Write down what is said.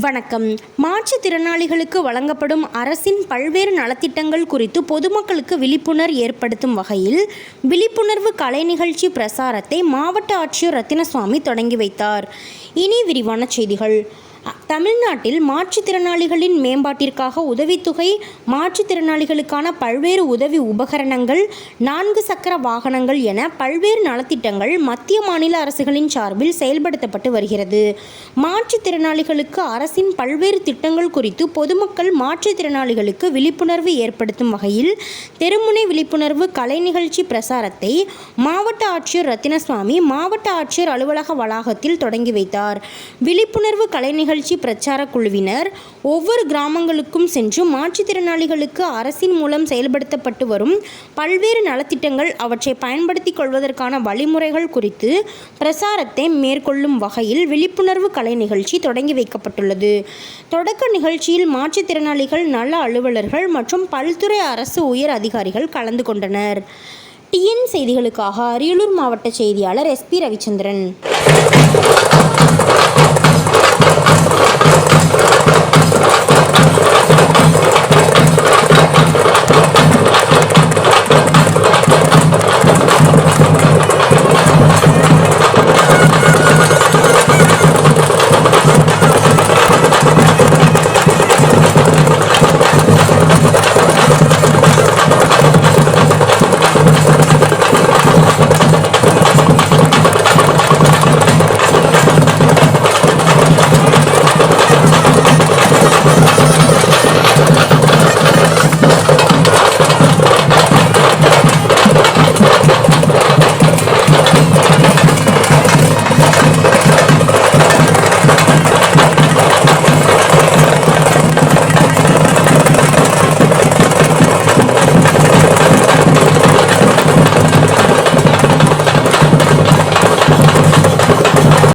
வணக்கம். மாற்றுத்திறனாளிகளுக்கு வழங்கப்படும் அரசின் பல்வேறு நலத்திட்டங்கள் குறித்து பொதுமக்களுக்கு விழிப்புணர்வு ஏற்படுத்தும் வகையில் விழிப்புணர்வு கலை நிகழ்ச்சி பிரசாரத்தை மாவட்ட ஆட்சியர் ரத்தினசுவாமி தொடங்கி வைத்தார். இனி விரிவான செய்திகள். தமிழ்நாட்டில் மாற்றுத்திறனாளிகளின் மேம்பாட்டிற்காக உதவித்தொகை, மாற்றுத்திறனாளிகளுக்கான பல்வேறு உதவி உபகரணங்கள், 4 சக்கர வாகனங்கள் என பல்வேறு நலத்திட்டங்கள் மத்திய மாநில அரசுகளின் சார்பில் செயல்படுத்தப்பட்டு வருகிறது. மாற்றுத்திறனாளிகளுக்கு அரசின் பல்வேறு திட்டங்கள் குறித்து பொதுமக்கள் மாற்றுத்திறனாளிகளுக்கு விழிப்புணர்வு ஏற்படுத்தும் வகையில் தெருமுனை விழிப்புணர்வு கலை நிகழ்ச்சி பிரசாரத்தை மாவட்ட ஆட்சியர் ரத்தினசுவாமி மாவட்ட ஆட்சியர் அலுவலக வளாகத்தில் தொடங்கி வைத்தார். விழிப்புணர்வு கலை நிகழ்ச்சி பிரச்சார குழுவினர் ஒவ்வொரு கிராமங்களுக்கும் சென்று மாற்றுத்திறனாளிகளுக்கு அரசின் மூலம் செயல்படுத்தப்பட்டு வரும் பல்வேறு நலத்திட்டங்கள், அவற்றை பயன்படுத்திக் கொள்வதற்கான வழிமுறைகள் குறித்து பிரசாரத்தை மேற்கொள்ளும் வகையில் விழிப்புணர்வு கலை நிகழ்ச்சி தொடங்கி வைக்கப்பட்டுள்ளது. தொடக்க நிகழ்ச்சியில் மாற்றுத்திறனாளிகள் நல அலுவலர்கள் மற்றும் பல்துறை அரசு உயர் அதிகாரிகள் கலந்து கொண்டனர். டிஎன் செய்திகளுக்காக அரியலூர் மாவட்ட செய்தியாளர் SP ரவிச்சந்திரன்.